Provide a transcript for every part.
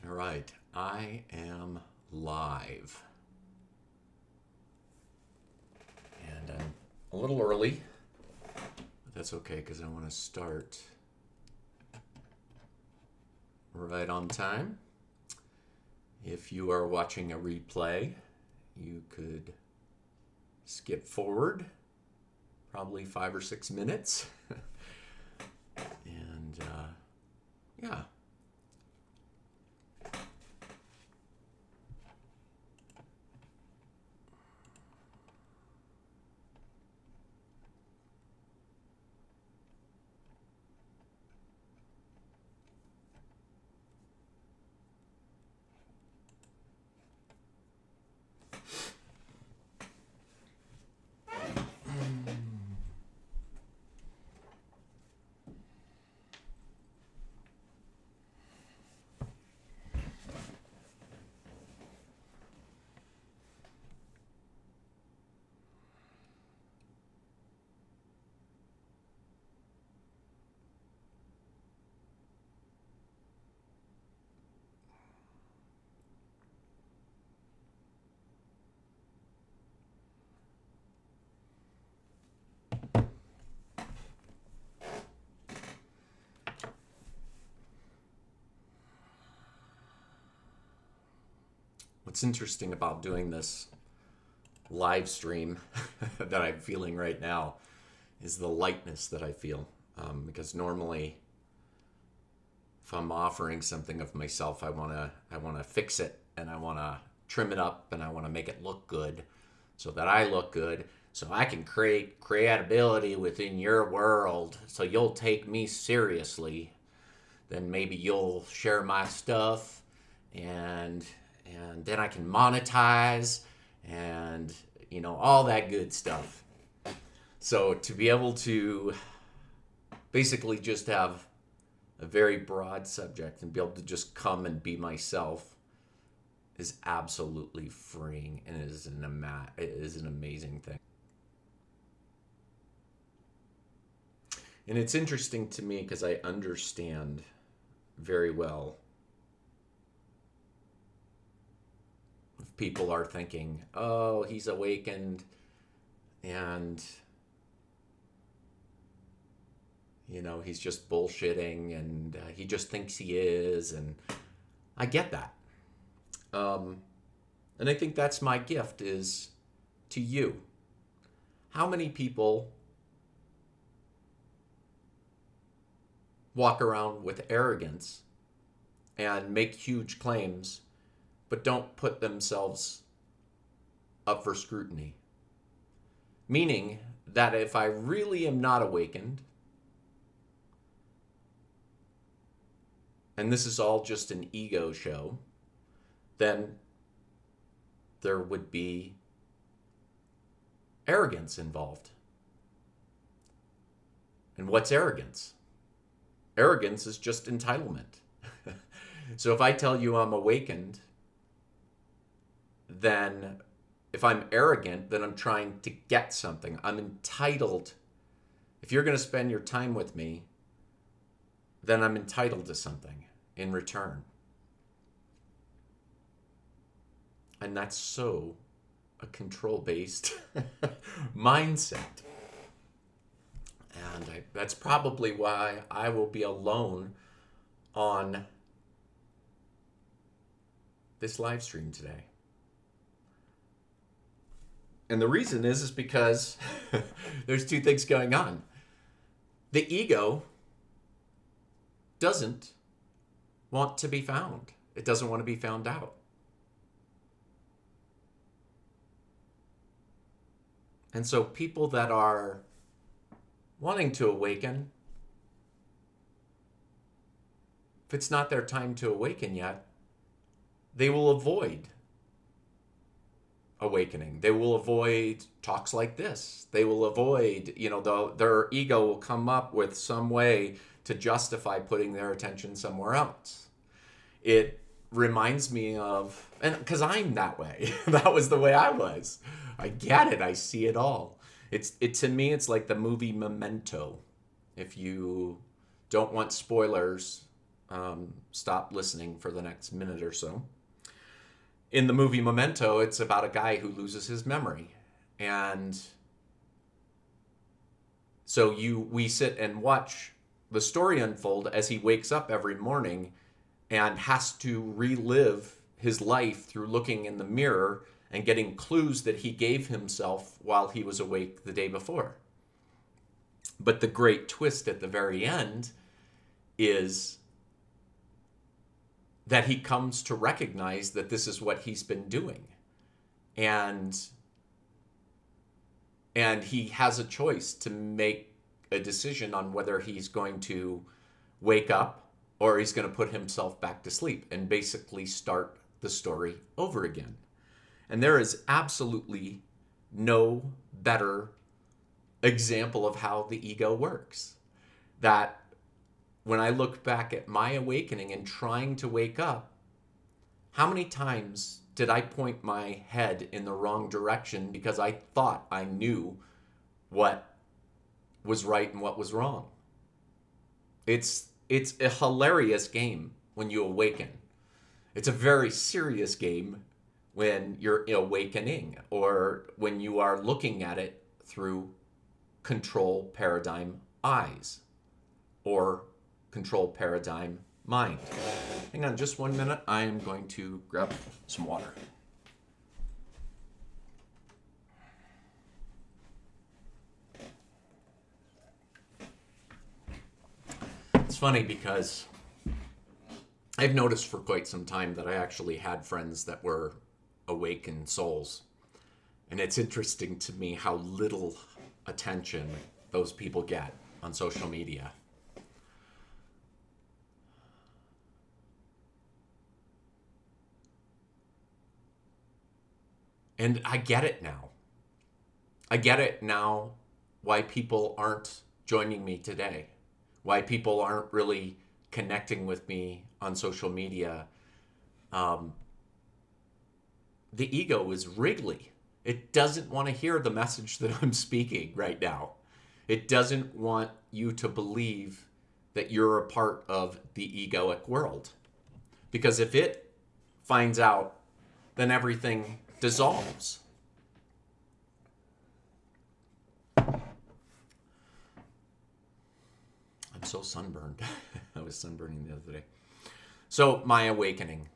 All right, I am live. And I'm a little early, but that's okay because I want to start right on time. If you are watching a replay, you could skip forward probably 5 or 6 minutes. and yeah. What's interesting about doing this live stream that I'm feeling right now is the lightness that I feel. Because normally, if I'm offering something of myself, I wanna fix it and I wanna trim it up and I wanna make it look good, so that I look good, so I can create creatability within your world, so you'll take me seriously. Then maybe you'll share my stuff, and then I can monetize, and all that good stuff. So to be able to basically just have a very broad subject and be able to just come and be myself is absolutely freeing, and it is an amazing thing. And it's interesting to me because I understand very well if people are thinking, oh, he's awakened and he's just bullshitting, and he just thinks he is. And I get that. And I think that's my gift is to you. How many people walk around with arrogance and make huge claims, but don't put themselves up for scrutiny? Meaning that if I really am not awakened, and this is all just an ego show, then there would be arrogance involved. And what's arrogance? Arrogance is just entitlement. So if I tell you I'm awakened, then if I'm arrogant, then I'm trying to get something. I'm entitled. If you're going to spend your time with me, then I'm entitled to something in return. And that's so a control-based mindset. And that's probably why I will be alone on this live stream today. And the reason is because there's two things going on. The ego doesn't want to be found. It doesn't want to be found out. And so people that are wanting to awaken, if it's not their time to awaken yet, they will avoid awakening. They will avoid talks like this. They will avoid, their ego will come up with some way to justify putting their attention somewhere else. It reminds me of, and because I'm that way, that was the way I was. I get it. I see it all. To me, it's like the movie Memento. If you don't want spoilers, stop listening for the next minute or so. In the movie Memento, it's about a guy who loses his memory. And so we sit and watch the story unfold as he wakes up every morning and has to relive his life through looking in the mirror and getting clues that he gave himself while he was awake the day before. But the great twist at the very end is that he comes to recognize that this is what he's been doing. And he has a choice to make a decision on whether he's going to wake up or he's going to put himself back to sleep and basically start the story over again. And there is absolutely no better example of how the ego works. That when I look back at my awakening and trying to wake up, how many times did I point my head in the wrong direction because I thought I knew what was right and what was wrong? It's a hilarious game when you awaken. It's a very serious game when you're awakening or when you are looking at it through control paradigm eyes or control paradigm mind. Hang on just 1 minute. I am going to grab some water. It's funny because I've noticed for quite some time that I actually had friends that were awakened souls. And it's interesting to me how little attention those people get on social media. And I get it now. I get it now why people aren't joining me today. Why people aren't really connecting with me on social media. The ego is wriggly. It doesn't want to hear the message that I'm speaking right now. It doesn't want you to believe that you're a part of the egoic world. Because if it finds out, then everything dissolves. I'm so sunburned. I was sunburning the other day. So my awakening.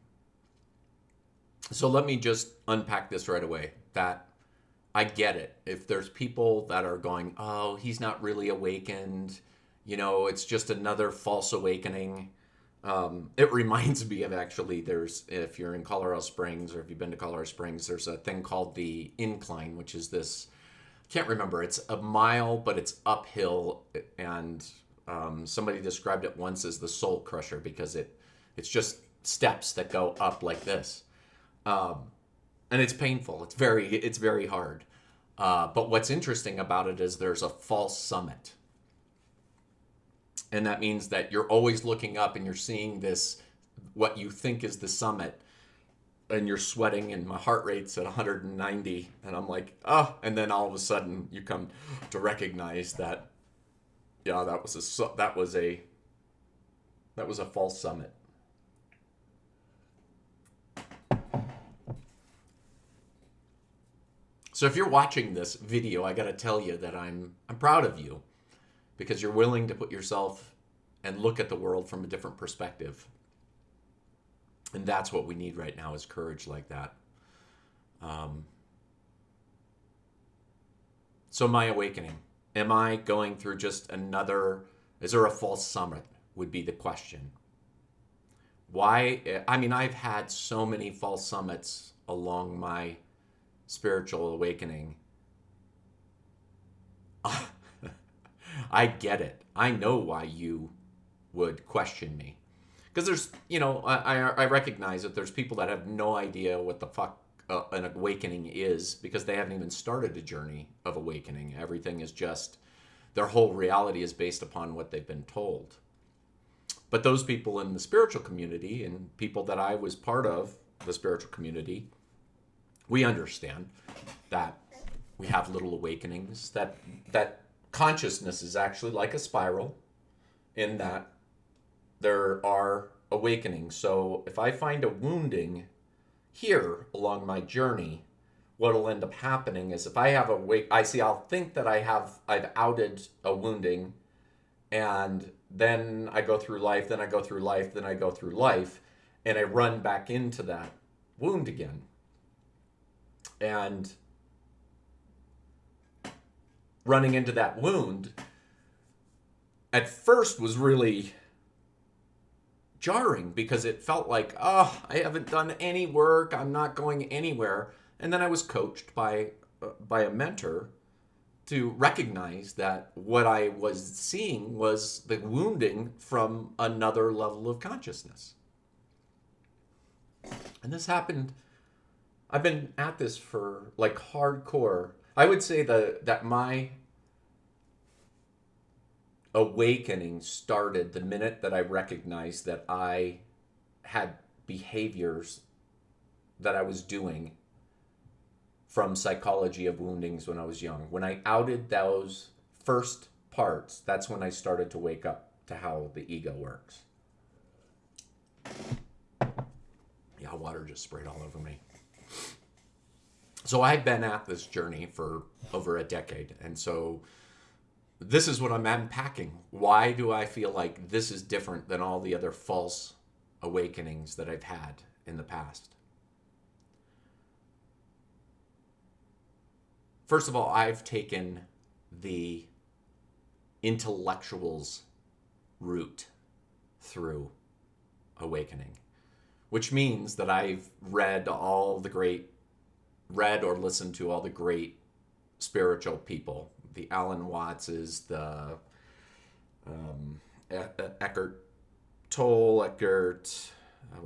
So let me just unpack this right away. That I get it. If there's people that are going, oh, he's not really awakened, it's just another false awakening. It reminds me of actually, if you're in Colorado Springs or if you've been to Colorado Springs, there's a thing called the incline, which is this, I can't remember, it's a mile, but it's uphill. And somebody described it once as the soul crusher because it's just steps that go up like this. And it's painful. It's very hard. But what's interesting about it is there's a false summit. And that means that you're always looking up and you're seeing this, what you think is the summit, and you're sweating and my heart rate's at 190 and I'm like, oh, and then all of a sudden you come to recognize that, yeah, that was a false summit. So if you're watching this video, I got to tell you that I'm proud of you because you're willing to put yourself and look at the world from a different perspective. And that's what we need right now is courage like that. So my awakening, am I going through just is there a false summit would be the question. Why? I mean, I've had so many false summits along my spiritual awakening. I get it. I know why you would question me. Because there's, I recognize that there's people that have no idea what the fuck an awakening is because they haven't even started a journey of awakening. Everything is just, their whole reality is based upon what they've been told. But those people in the spiritual community and people that I was part of, the spiritual community, we understand that we have little awakenings, that consciousness is actually like a spiral in that there are awakenings. So if I find a wounding here along my journey, what'll end up happening is if I have a wake, I'll think that I've outed a wounding, and then I go through life, then I go through life, then I go through life, and I run back into that wound again. And running into that wound at first was really jarring because it felt like, oh, I haven't done any work, I'm not going anywhere. And then I was coached by a mentor to recognize that what I was seeing was the wounding from another level of consciousness. And this happened, I've been at this for like hardcore. I would say that my awakening started the minute that I recognized that I had behaviors that I was doing from psychology of woundings when I was young. When I outed those first parts, that's when I started to wake up to how the ego works. Yeah, water just sprayed all over me. So I've been at this journey for over a decade, and so this is what I'm unpacking. Why do I feel like this is different than all the other false awakenings that I've had in the past? First of all, I've taken the intellectual's route through awakening, which means that I've read or listened to all the great spiritual people, the Alan Wattses, the Eckhart Tolle, what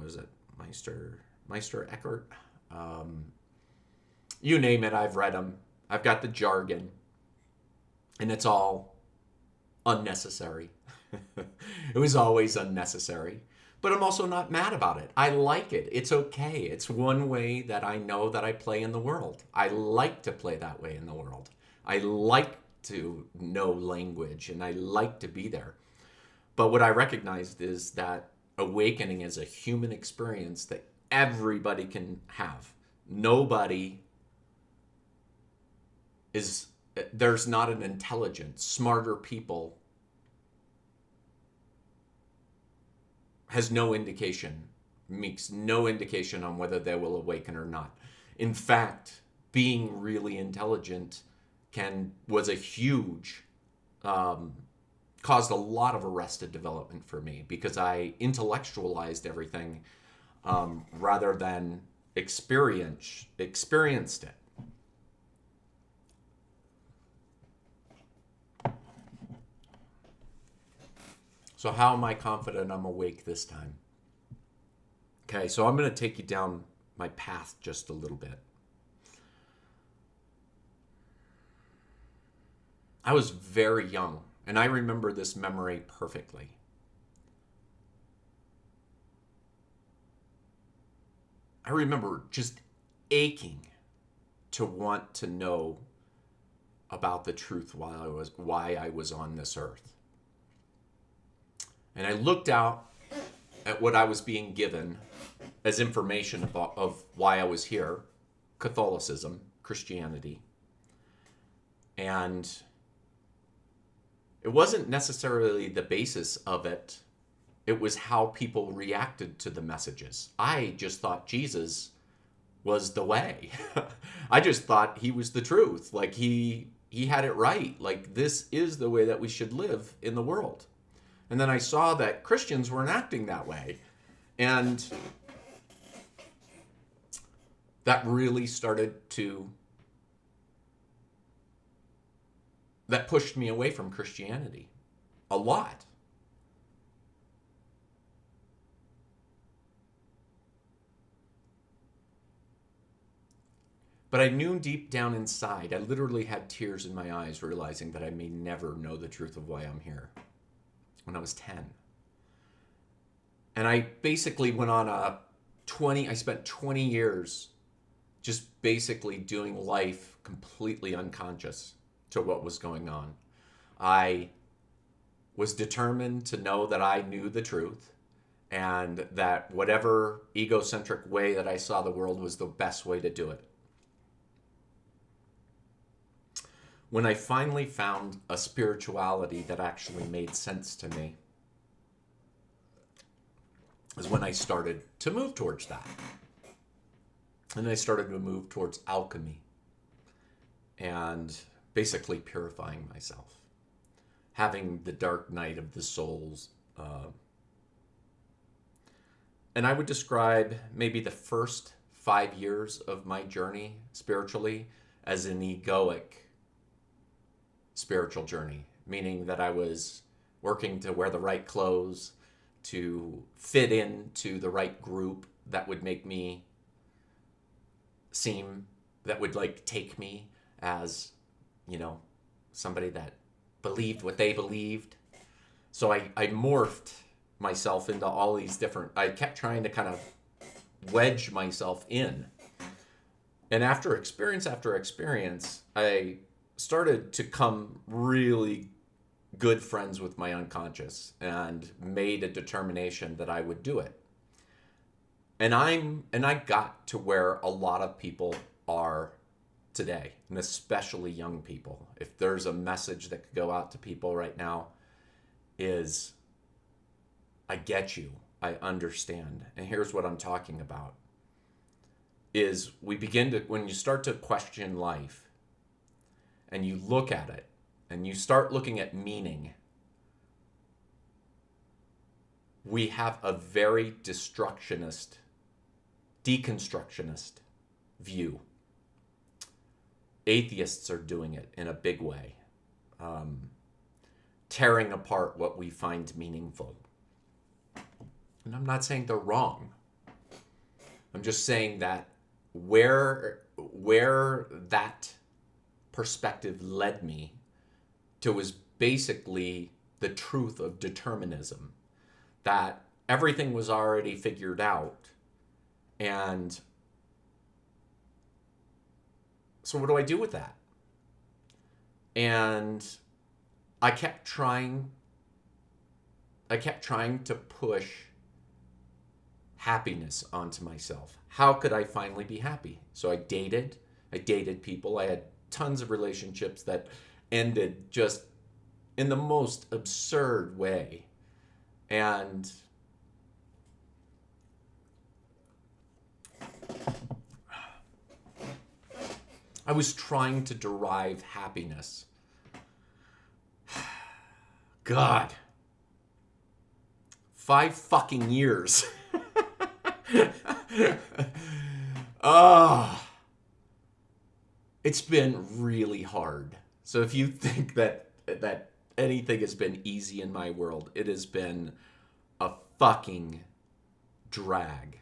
is it, Meister Eckhart, you name it, I've read them. I've got the jargon, and it's all unnecessary. It was always unnecessary, but I'm also not mad about it. I like it. It's okay. It's one way that I know that I play in the world. I like to play that way in the world. I like to know language, and I like to be there. But what I recognized is that awakening is a human experience that everybody can have. There's not an intelligent, smarter people makes no indication on whether they will awaken or not. In fact, being really intelligent was a huge, caused a lot of arrested development for me because I intellectualized everything rather than experienced it. So how am I confident I'm awake this time? Okay, so I'm going to take you down my path just a little bit. I was very young, and I remember this memory perfectly. I remember just aching to want to know about the truth why I was on this earth. And I looked out at what I was being given as information of why I was here, Catholicism, Christianity. And it wasn't necessarily the basis of it. It was how people reacted to the messages. I just thought Jesus was the way. I just thought he was the truth. Like he had it right. Like this is the way that we should live in the world. And then I saw that Christians weren't acting that way. And that really that pushed me away from Christianity a lot. But I knew deep down inside, I literally had tears in my eyes realizing that I may never know the truth of why I'm here. When I was 10. And I basically went on I spent 20 years just basically doing life completely unconscious to what was going on. I was determined to know that I knew the truth and that whatever egocentric way that I saw the world was the best way to do it. When I finally found a spirituality that actually made sense to me, is when I started to move towards that. And I started to move towards alchemy and basically purifying myself, having the dark night of the souls. And I would describe maybe the first 5 years of my journey spiritually as an egoic spiritual journey, meaning that I was working to wear the right clothes, to fit into the right group that would make me seem, that would like take me as, somebody that believed what they believed. So I morphed myself into all these different, I kept trying to kind of wedge myself in. And after experience, I started to come really good friends with my unconscious and made a determination that I would do it. And I got to where a lot of people are today, and especially young people. If there's a message that could go out to people right now, is I get you, I understand. And here's what I'm talking about. Is when you start to question life and you look at it and you start looking at meaning, we have a very deconstructionist view. Atheists are doing it in a big way, tearing apart what we find meaningful. And I'm not saying they're wrong. I'm just saying that where that perspective led me to was basically the truth of determinism, that everything was already figured out. And so what do I do with that? And I kept trying to push happiness onto myself. How could I finally be happy? So I dated people. I had tons of relationships that ended just in the most absurd way. And I was trying to derive happiness. God. 5 fucking years. It's been really hard. So if you think that anything has been easy in my world, it has been a fucking drag.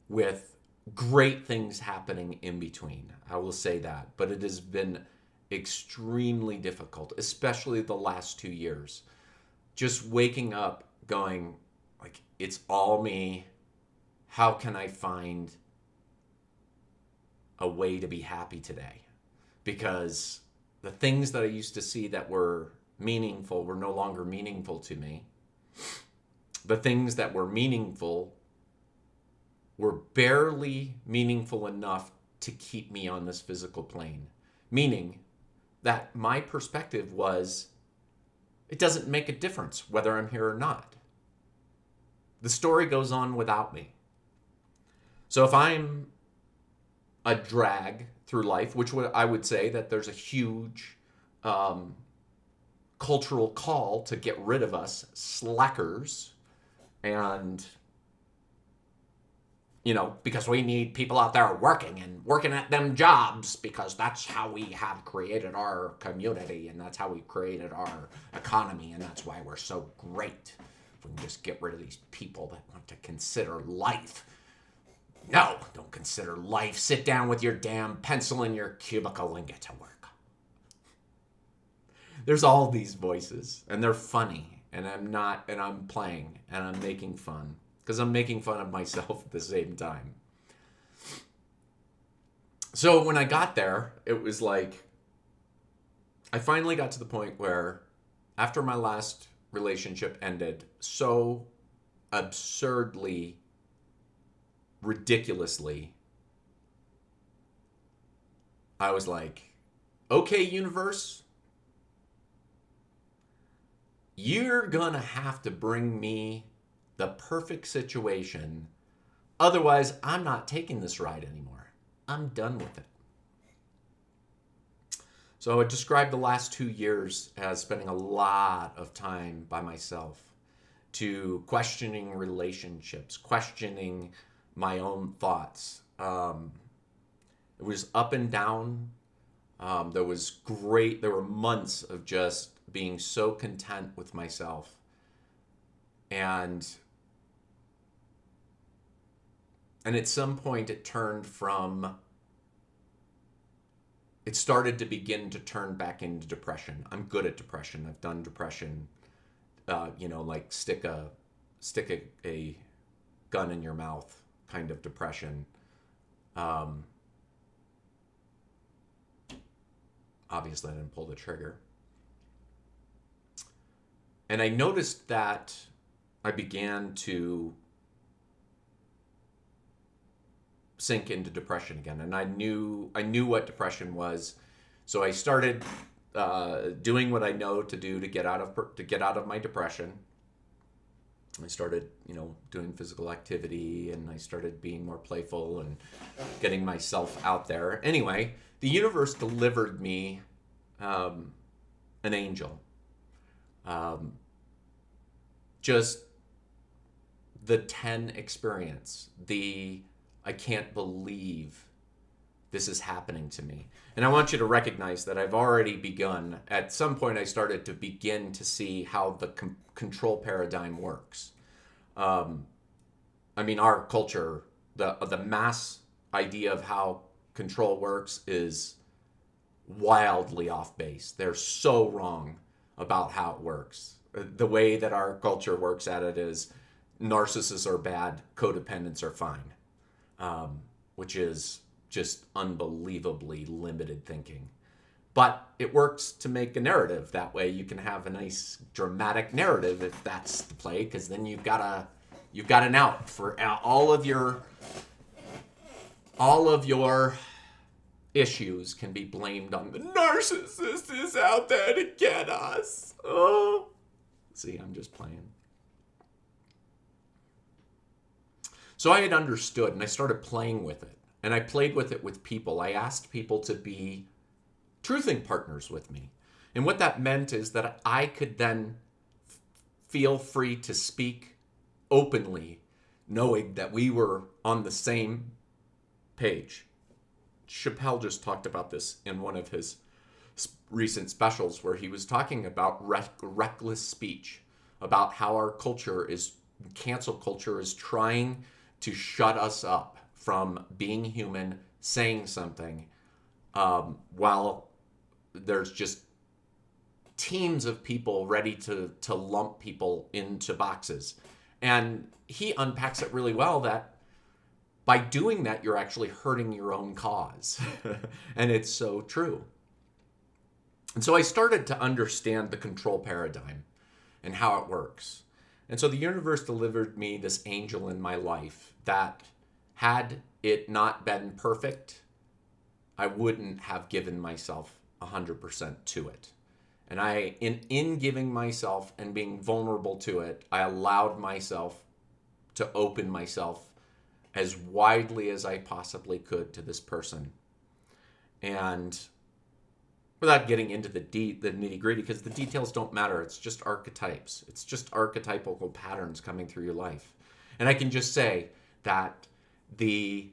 With great things happening in between. I will say that. But it has been extremely difficult, especially the last 2 years. Just waking up going, like, it's all me. How can I find a way to be happy today? Because the things that I used to see that were meaningful were no longer meaningful to me. The things that were meaningful were barely meaningful enough to keep me on this physical plane. Meaning that my perspective was, it doesn't make a difference whether I'm here or not. The story goes on without me. So if I'm a drag through life, which I would say that there's a huge cultural call to get rid of us slackers, and because we need people out there working at them jobs, because that's how we have created our community and that's how we created our economy, and that's why we're so great. If we can just get rid of these people that want to consider life. No, don't consider life. Sit down with your damn pencil in your cubicle and get to work. There's all these voices, and they're funny, and I'm playing, and I'm making fun. Because I'm making fun of myself at the same time. So when I got there, it was like, I finally got to the point where, after my last relationship ended so absurdly, ridiculously, I was like, okay, universe, you're gonna have to bring me the perfect situation. Otherwise, I'm not taking this ride anymore. I'm done with it. So I would describe the last 2 years as spending a lot of time by myself, to questioning relationships, questioning my own thoughts. It was up and down. There were months of just being so content with myself. And at some point it started to begin to turn back into depression. I'm good at depression. I've done depression, like stick a gun in your mouth kind of depression. Obviously, I didn't pull the trigger. And I noticed that I began to sink into depression again, and I knew what depression was, so I started doing what I know to do to get out of my depression. I started, doing physical activity, and I started being more playful and getting myself out there. Anyway, the universe delivered me an angel. Just the 10 experience, I can't believe this is happening to me. And I want you to recognize that I've already begun. At some point, I started to begin to see how the control paradigm works. Our culture, the mass idea of how control works is wildly off base. They're so wrong about how it works. The way that our culture works at it is narcissists are bad, codependents are fine. Which is just unbelievably limited thinking. But it works to make a narrative. That way you can have a nice dramatic narrative if that's the play, because then you've got an out for all of your issues can be blamed on the narcissist is out there to get us. Oh, see, I'm just playing. So I had understood, and I started playing with it. And I played with it with people. I asked people to be truthing partners with me. And what that meant is that I could then feel free to speak openly, knowing that we were on the same page. Chappelle just talked about this in one of his recent specials, where he was talking about reckless speech, about how our cancel culture is trying to shut us up from being human, saying something, while there's just teams of people ready to lump people into boxes. And he unpacks it really well, that by doing that, you're actually hurting your own cause. And it's so true. And so I started to understand the control paradigm and how it works. And so the universe delivered me this angel in my life that, had it not been perfect, I wouldn't have given myself 100% to it. And in giving myself and being vulnerable to it, I allowed myself to open myself as widely as I possibly could to this person. And without getting into the nitty-gritty, because the details don't matter. It's just archetypes. It's just archetypal patterns coming through your life. And I can just say that the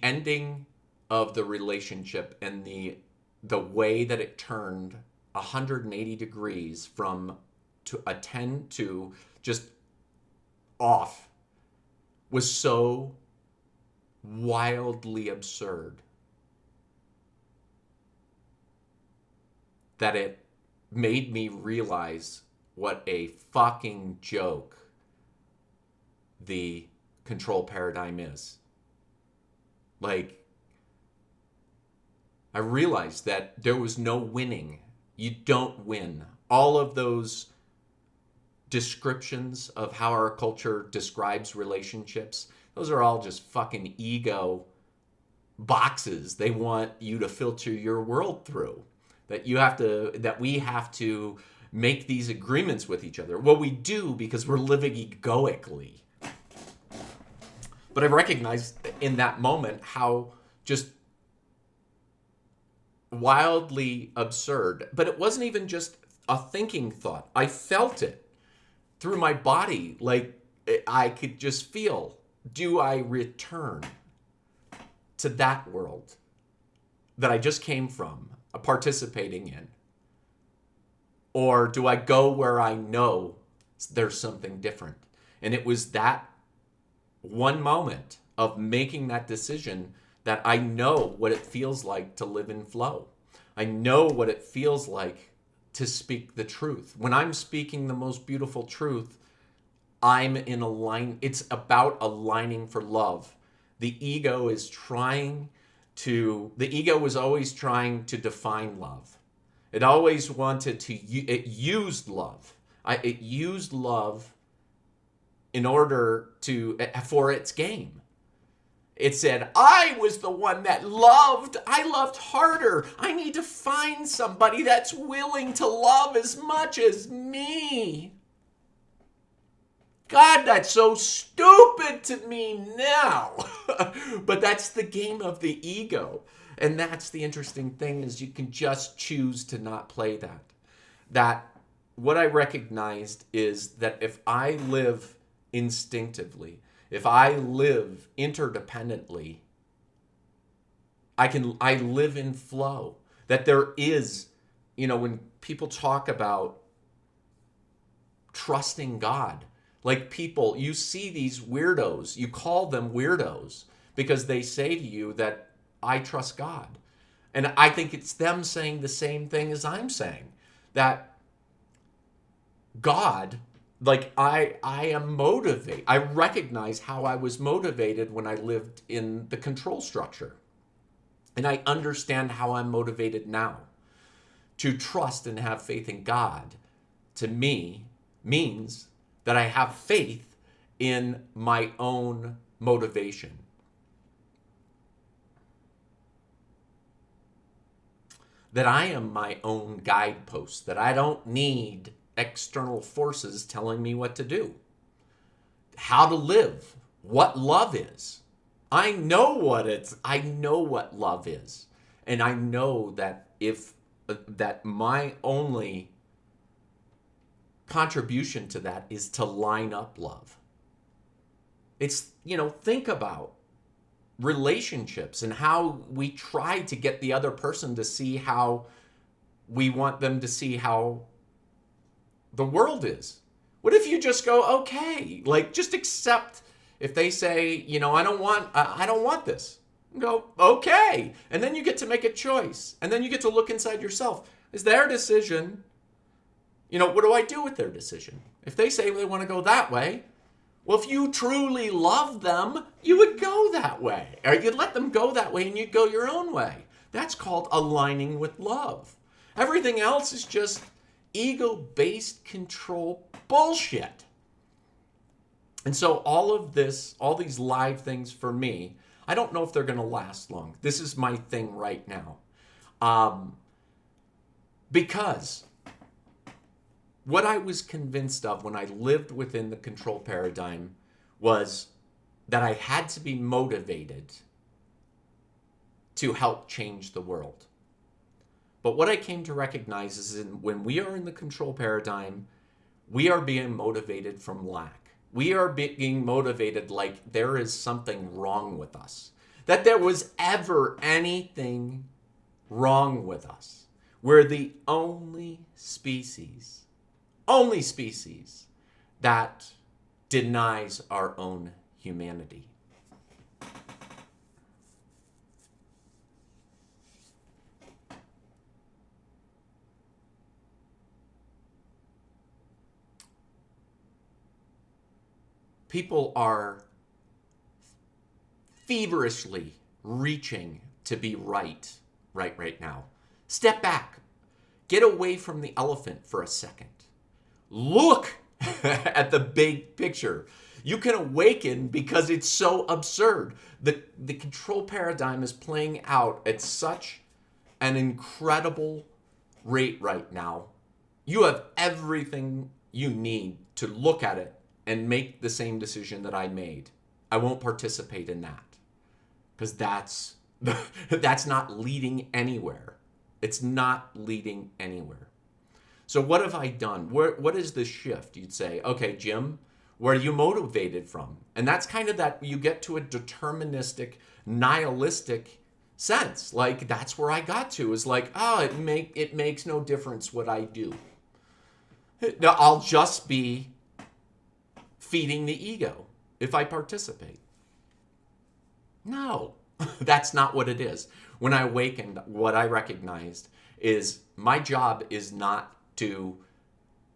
ending of the relationship and the way that it turned 180 degrees from to a 10 to just off was so wildly absurd that it made me realize what a fucking joke the control paradigm is. Like, I realized that there was no winning. You don't win. All of those descriptions of how our culture describes relationships, those are all just fucking ego boxes they want you to filter your world through. That we have to make these agreements with each other. Well, we do because we're living egoically. But I recognized in that moment how just wildly absurd. But it wasn't even just a thinking thought. I felt it through my body. Like I could just feel, do I return to that world that I just came from, participating in? Or do I go where I know there's something different? And it was that one moment of making that decision that I know what it feels like to live in flow. I know what it feels like to speak the truth. When I'm speaking the most beautiful truth, I'm in a line. It's about aligning for love. The ego is always trying to define love. It always wanted to, it used love. It used love in order for its game. It said, I was the one that loved. I loved harder. I need to find somebody that's willing to love as much as me. God, that's so stupid to me now. But that's the game of the ego. And that's the interesting thing, is you can just choose to not play that. That what I recognized is that if I live instinctively, if I live interdependently, I live in flow. That there is, when people talk about trusting God, like people, you see these weirdos, you call them weirdos because they say to you that I trust God. And I think it's them saying the same thing as I'm saying, that God, like I am motivated. I recognize how I was motivated when I lived in the control structure. And I understand how I'm motivated now. To trust and have faith in God, to me, means that I have faith in my own motivation. That I am my own guidepost, that I don't need external forces telling me what to do, how to live, what love is. I know what love is. And I know that that my only contribution to that is to line up love. It's, think about relationships and how we try to get the other person to see how we want them to see how the world is. What if you just go, okay, like just accept if they say, I don't want this. Go, okay. And then you get to make a choice. And then you get to look inside yourself. Is their decision, what do I do with their decision? If they say they want to go that way, well, if you truly love them, you would go that way. Or you'd let them go that way and you'd go your own way. That's called aligning with love. Everything else is just ego-based control bullshit. And so all these live things for me, I don't know if they're going to last long. This is my thing right now. Because what I was convinced of when I lived within the control paradigm was that I had to be motivated to help change the world. But what I came to recognize is when we are in the control paradigm, we are being motivated from lack. We are being motivated like there is something wrong with us. That there was ever anything wrong with us. We're the only species that denies our own humanity. People are feverishly reaching to be right right now. Step back. Get away from the elephant for a second. Look at the big picture. You can awaken because it's so absurd. The control paradigm is playing out at such an incredible rate right now. You have everything you need to look at it and make the same decision that I made. I won't participate in that because that's not leading anywhere. It's not leading anywhere. So what have I done? What is the shift? You'd say, okay, Jim, where are you motivated from? And that's kind of that you get to a deterministic, nihilistic sense. Like that's where I got to is like, it makes no difference what I do. I'll just be feeding the ego if I participate. No, that's not what it is. When I awakened, what I recognized is my job is not to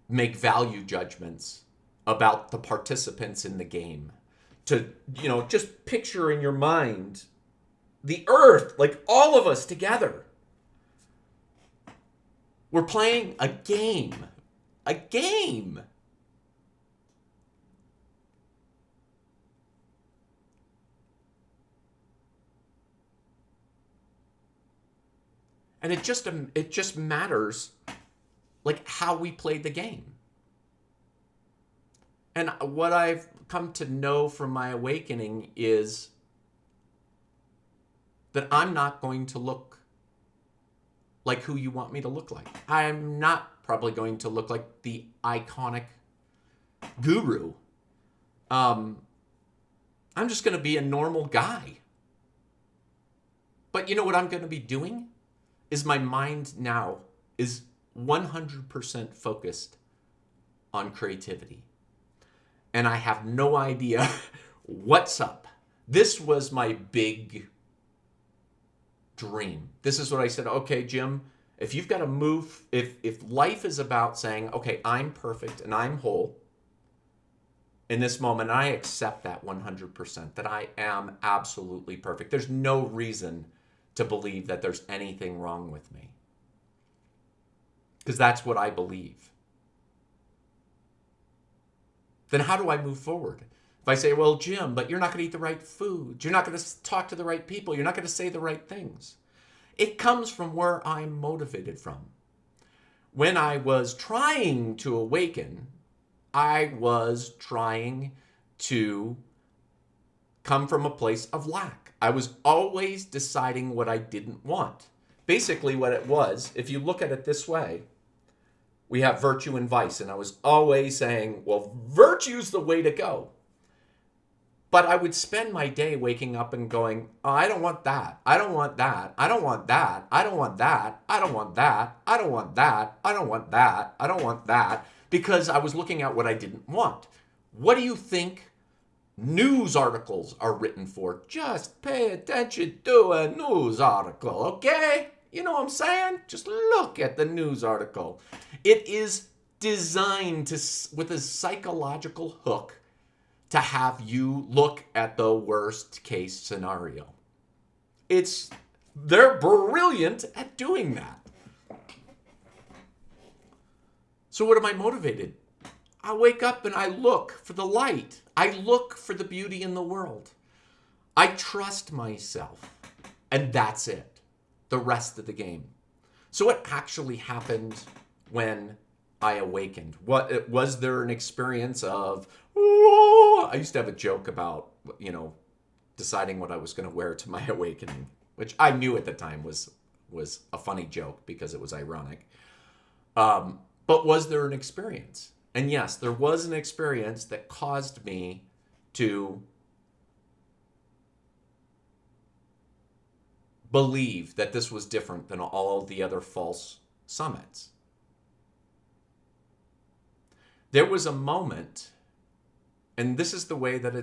make value judgments about the participants in the game. To, just picture in your mind the earth, like all of us together. We're playing a game. A game. And it just matters like how we play the game. And what I've come to know from my awakening is that I'm not going to look like who you want me to look like. I'm not probably going to look like the iconic guru. I'm just going to be a normal guy. But you know what I'm going to be doing? Is my mind now is 100% focused on creativity. And I have no idea what's up. This was my big dream. This is what I said, okay, Jim, if you've got to move, if life is about saying, okay, I'm perfect and I'm whole in this moment, I accept that 100%, that I am absolutely perfect. There's no reason to believe that there's anything wrong with me. Because that's what I believe. Then how do I move forward? If I say, well, Jim, but you're not going to eat the right food. You're not going to talk to the right people. You're not going to say the right things. It comes from where I'm motivated from. When I was trying to awaken, I was trying to come from a place of lack. I was always deciding what I didn't want. Basically what it was, if you look at it this way, we have virtue and vice. And I was always saying, well, virtue's the way to go. But I would spend my day waking up and going, oh, I don't want that. I don't want that. I don't want that. I don't want that. I don't want that. I don't want that. I don't want that. I don't want that. Because I was looking at what I didn't want. What do you think news articles are written for? Just pay attention to a news article, okay? You know what I'm saying? Just look at the news article. It is designed with a psychological hook to have you look at the worst case scenario. They're brilliant at doing that. So what am I motivated? I wake up and I look for the light. I look for the beauty in the world. I trust myself. And that's it. The rest of the game. So what actually happened when I awakened? Was there an experience of, I used to have a joke about, deciding what I was going to wear to my awakening, which I knew at the time was a funny joke because it was ironic. But was there an experience? And yes, there was an experience that caused me to believe that this was different than all the other false summits. There was a moment, and this is the way that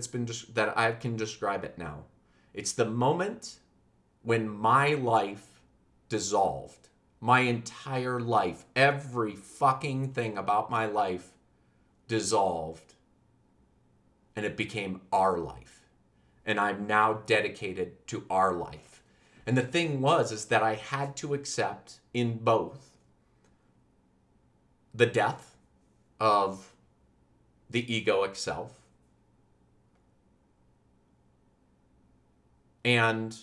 that I can describe it now. It's the moment when my life dissolved. My entire life, every fucking thing about my life dissolved, and it became our life. And I'm now dedicated to our life. And the thing was, is that I had to accept in both the death of the egoic self and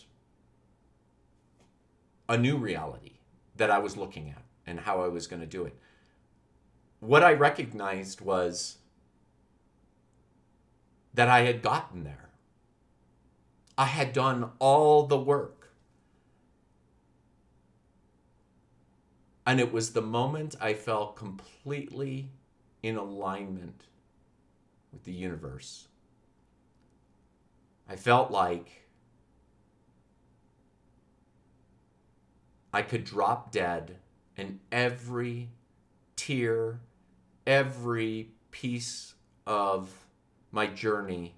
a new reality that I was looking at and how I was going to do it. What I recognized was that I had gotten there. I had done all the work. And it was the moment I felt completely in alignment with the universe. I felt like I could drop dead and every tear, every piece of my journey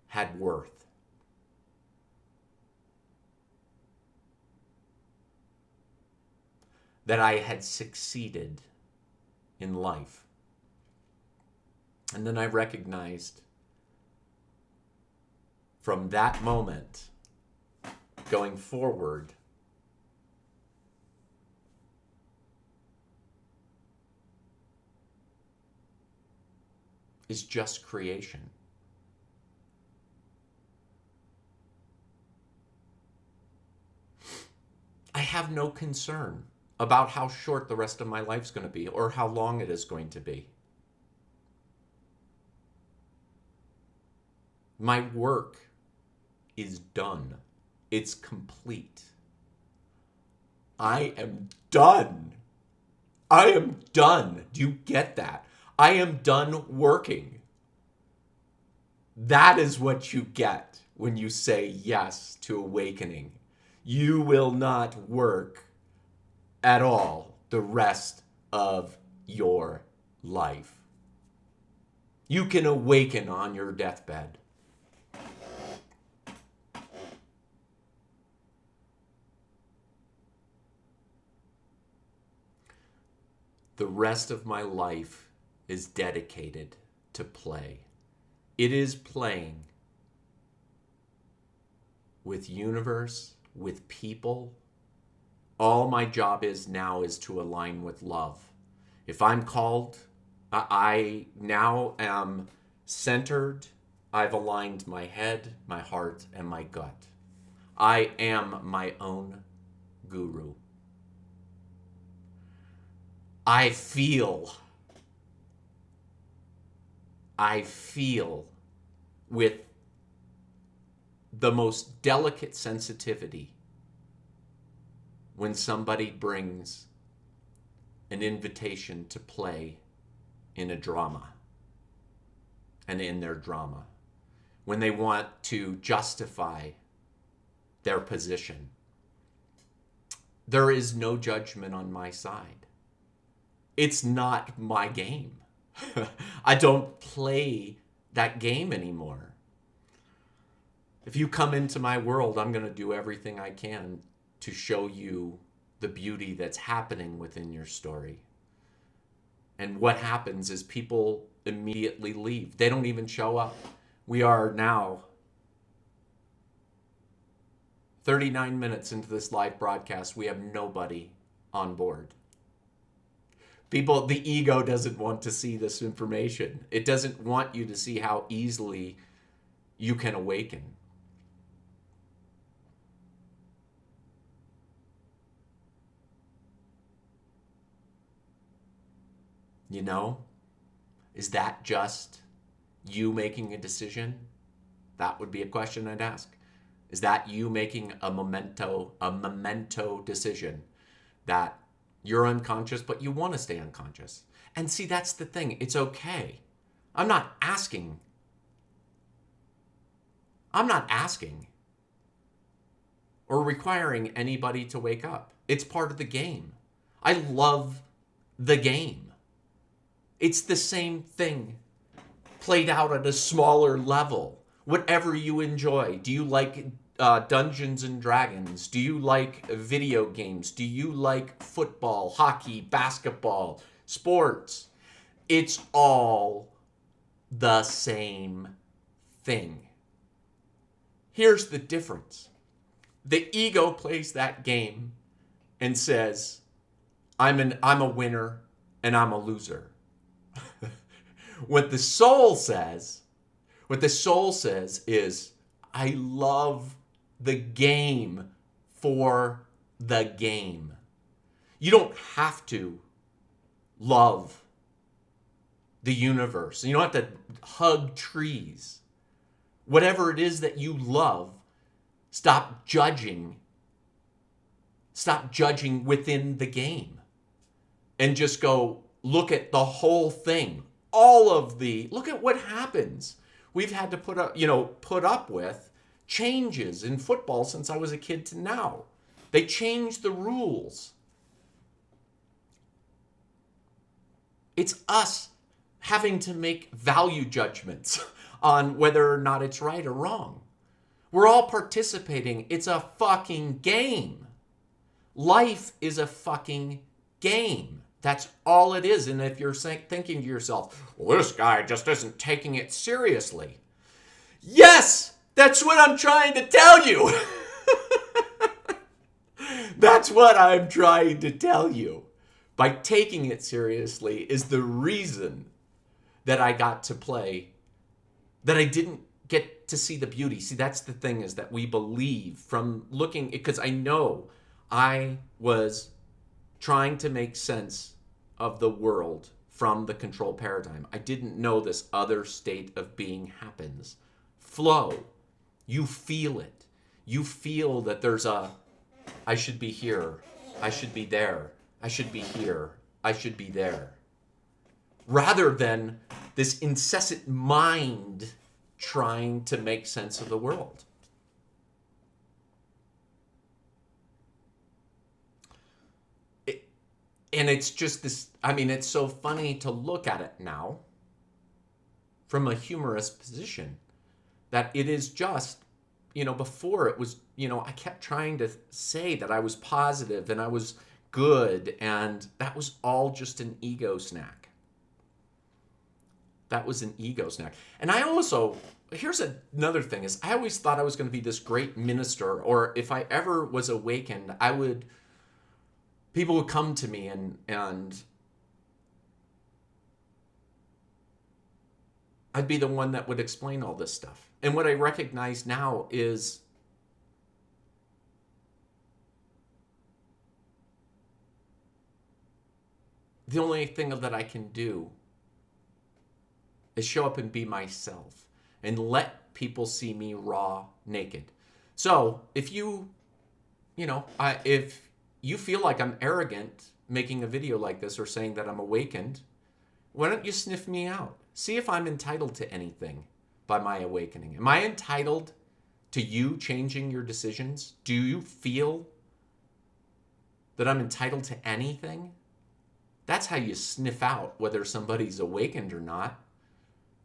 had worth. That I had succeeded in life. And then I recognized from that moment going forward, is just creation. I have no concern about how short the rest of my life's going to be or how long it is going to be. My work is done. It's complete. I am done. I am done. Do you get that? I am done working. That is what you get when you say yes to awakening. You will not work at all the rest of your life. You can awaken on your deathbed. The rest of my life is dedicated to play. It is playing with universe, with people. All my job is now is to align with love. If I'm called, I now am centered. I've aligned my head, my heart, and my gut. I am my own guru. I feel with the most delicate sensitivity when somebody brings an invitation to play in a drama and in their drama, when they want to justify their position. There is no judgment on my side. It's not my game. I don't play that game anymore. If you come into my world, I'm going to do everything I can to show you the beauty that's happening within your story. And what happens is people immediately leave. They don't even show up. We are now 39 minutes into this live broadcast. We have nobody on board. People, the ego doesn't want to see this information. It doesn't want you to see how easily you can awaken. You know, is that just you making a decision? That would be a question I'd ask. Is that you making a memento decision that you're unconscious, but you want to stay unconscious? And see, that's the thing. It's okay. I'm not asking or requiring anybody to wake up. It's part of the game. I love the game. It's the same thing played out at a smaller level. Whatever you enjoy. Do you like Dungeons and Dragons? Do you like video games? Do you like football, hockey, basketball, sports? It's all the same thing. Here's the difference. The ego plays that game and says, I'm a winner and I'm a loser. What the soul says is, I love the game for the game. You don't have to love the universe. You don't have to hug trees. Whatever it is that you love, stop judging. Stop judging within the game. And just go look at the whole thing. Look at what happens. We've had to put up with changes in football since I was a kid to now. They changed the rules. It's us having to make value judgments on whether or not it's right or wrong. We're all participating. It's a fucking game. Life is a fucking game. That's all it is. And if you're thinking to yourself, well, this guy just isn't taking it seriously. Yes, that's what I'm trying to tell you. That's what I'm trying to tell you. By taking it seriously is the reason that I got to play, that I didn't get to see the beauty. See, that's the thing, is that we believe from looking, because I know I was trying to make sense of the world from the control paradigm. I didn't know this other state of being happens. Flow. You feel it. You feel that there's I should be here. I should be there. I should be here. I should be there. Rather than this incessant mind trying to make sense of the world. And it's just this, it's so funny to look at it now from a humorous position, that it is just, before it was, I kept trying to say that I was positive and I was good, and that was all just an ego snack. That was an ego snack. And I also, here's another thing, is I always thought I was going to be this great minister, or if I ever was awakened, people would come to me and I'd be the one that would explain all this stuff. And what I recognize now is the only thing that I can do is show up and be myself and let people see me raw, naked. So if if you feel like I'm arrogant making a video like this or saying that I'm awakened, why don't you sniff me out? See if I'm entitled to anything by my awakening. Am I entitled to you changing your decisions? Do you feel that I'm entitled to anything? That's how you sniff out whether somebody's awakened or not.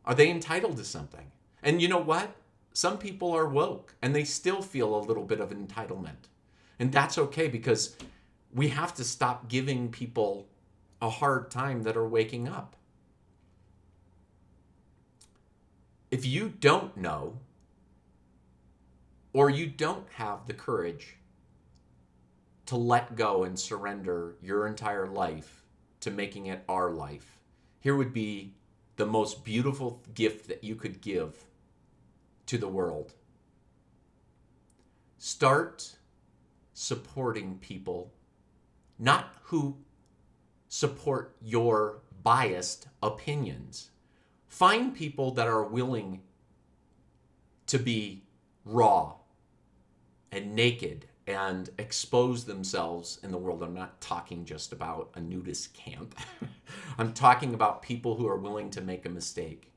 Are they entitled to something? And you know what? Some people are woke and they still feel a little bit of entitlement. And that's okay, because we have to stop giving people a hard time that are waking up. If you don't know, or you don't have the courage to let go and surrender your entire life to making it our life, here would be the most beautiful gift that you could give to the world. Start supporting people, not who support your biased opinions. Find people that are willing to be raw and naked and expose themselves in the world. I'm not talking just about a nudist camp. I'm talking about people who are willing to make a mistake.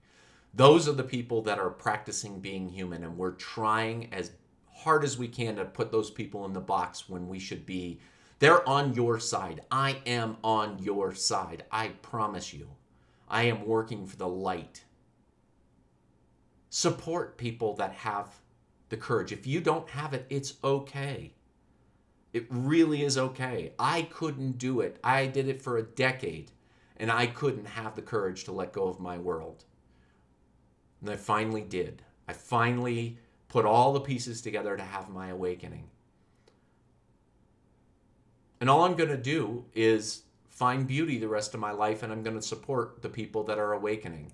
Those are the people that are practicing being human, and we're trying as hard as we can to put those people in the box when we should be. They're on your side. I am on your side. I promise you. I am working for the light. Support people that have the courage. If you don't have it, it's okay. It really is okay. I couldn't do it. I did it for a decade, and I couldn't have the courage to let go of my world. And I finally did. I finally put all the pieces together to have my awakening. And all I'm going to do is find beauty the rest of my life, and I'm going to support the people that are awakening.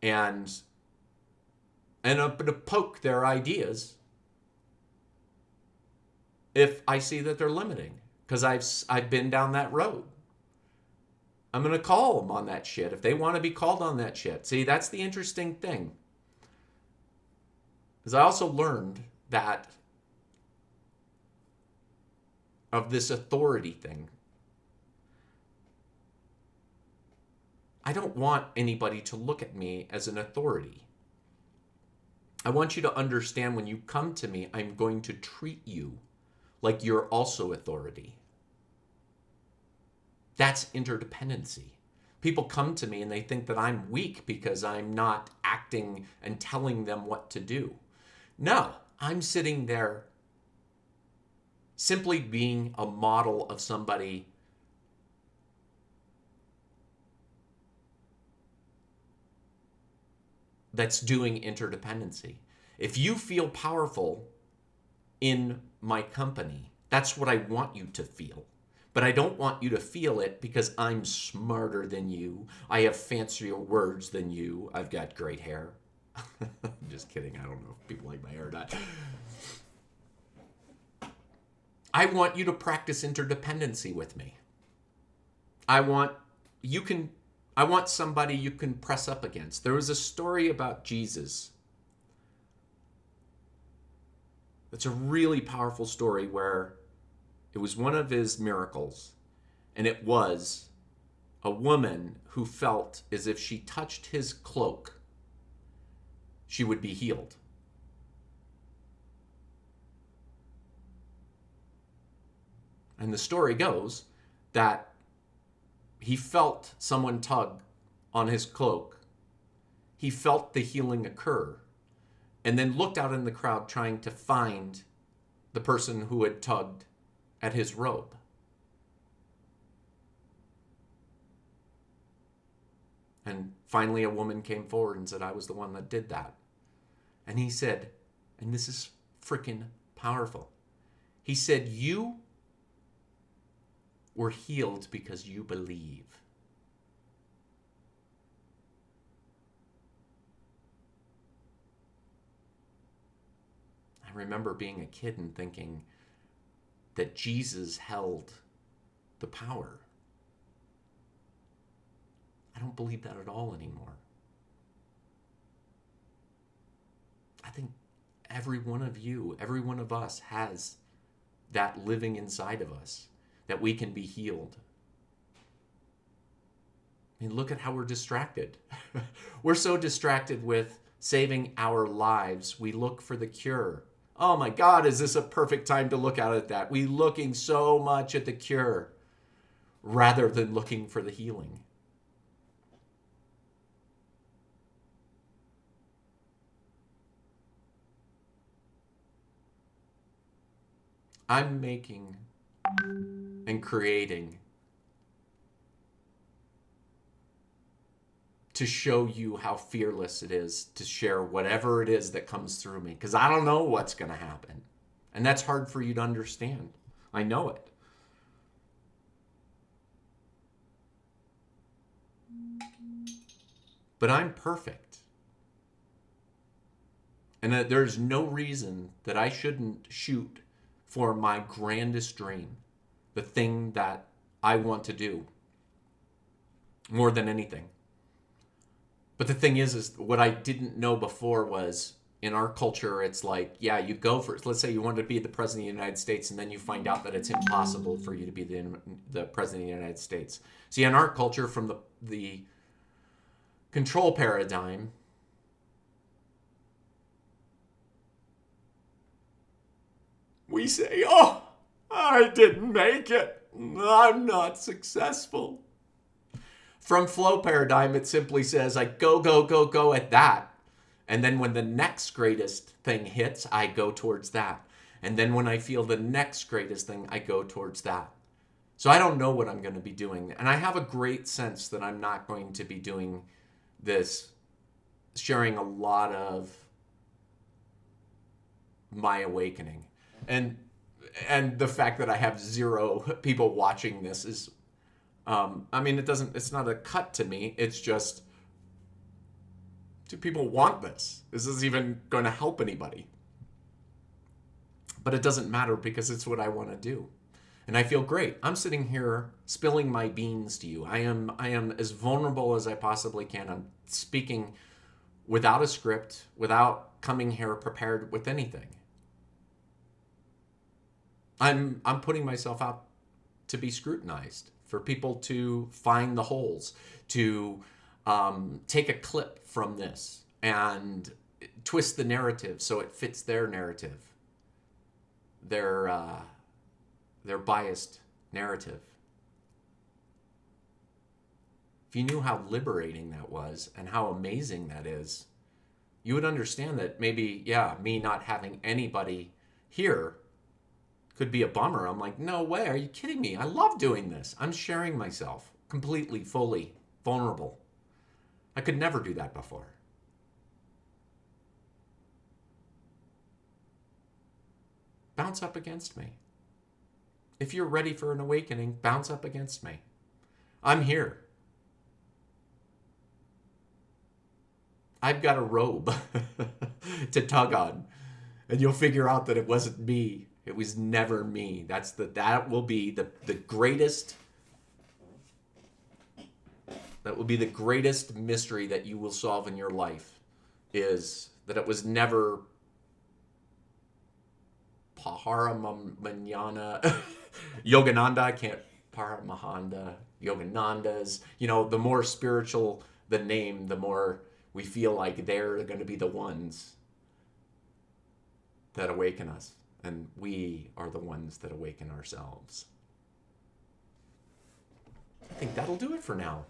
And I'm going to poke their ideas if I see that they're limiting, because I've been down that road. I'm going to call them on that shit if they want to be called on that shit. See, that's the interesting thing. Because I also learned that of this authority thing. I don't want anybody to look at me as an authority. I want you to understand when you come to me, I'm going to treat you like you're also authority. That's interdependency. People come to me and they think that I'm weak because I'm not acting and telling them what to do. No, I'm sitting there simply being a model of somebody that's doing interdependency. If you feel powerful in my company, that's what I want you to feel. But I don't want you to feel it because I'm smarter than you. I have fancier words than you. I've got great hair. Just kidding. I don't know if people like my hair or not. I want you to practice interdependency with me. I want somebody you can press up against. There was a story about Jesus. It's a really powerful story where it was one of his miracles, and it was a woman who felt as if she touched his cloak, she would be healed. And the story goes that he felt someone tug on his cloak. He felt the healing occur, and then looked out in the crowd trying to find the person who had tugged at his robe. And finally a woman came forward and said, I was the one that did that. And he said, and this is freaking powerful, he said, you were healed because you believe. I remember being a kid and thinking that Jesus held the power. I don't believe that at all anymore. I think every one of you, every one of us has that living inside of us, that we can be healed. I mean, look at how we're distracted. We're so distracted with saving our lives, we look for the cure. Oh my God, is this a perfect time to look out at that? We looking so much at the cure rather than looking for the healing. I'm making and creating to show you how fearless it is to share whatever it is that comes through me, because I don't know what's going to happen. And that's hard for you to understand. I know it. But I'm perfect. And there's no reason that I shouldn't shoot for my grandest dream, the thing that I want to do more than anything. But the thing is what I didn't know before was, in our culture, it's like, yeah, you go for it. Let's say you want to be the president of the United States, and then you find out that it's impossible for you to be the president of the United States. See, in our culture, from the control paradigm, we say, oh, I didn't make it. I'm not successful. From flow paradigm, it simply says, I go at that. And then when the next greatest thing hits, I go towards that. And then when I feel the next greatest thing, I go towards that. So I don't know what I'm going to be doing. And I have a great sense that I'm not going to be doing this, sharing a lot of my awakening. And the fact that I have 0 people watching this is, it's not a cut to me. It's just, do people want this? Is this even going to help anybody? But it doesn't matter because it's what I want to do. And I feel great. I'm sitting here spilling my beans to you. I am as vulnerable as I possibly can. I'm speaking without a script, without coming here prepared with anything. I'm putting myself out to be scrutinized, for people to find the holes, to take a clip from this and twist the narrative so it fits their narrative, their biased narrative. If you knew how liberating that was and how amazing that is, you would understand that maybe, me not having anybody here could be a bummer. I'm like, no way, are you kidding me? I love doing this. I'm sharing myself completely, fully, vulnerable. I could never do that before. Bounce up against me. If you're ready for an awakening, bounce up against me. I'm here. I've got a robe to tug on, and you'll figure out that it wasn't me. It was never me. That will be the greatest. That will be the greatest mystery that you will solve in your life, is that it was never Paramahana Yogananda. I can't. Paramahanda Yoganandas. The more spiritual the name, the more we feel like they're going to be the ones that awaken us. And we are the ones that awaken ourselves. I think that'll do it for now.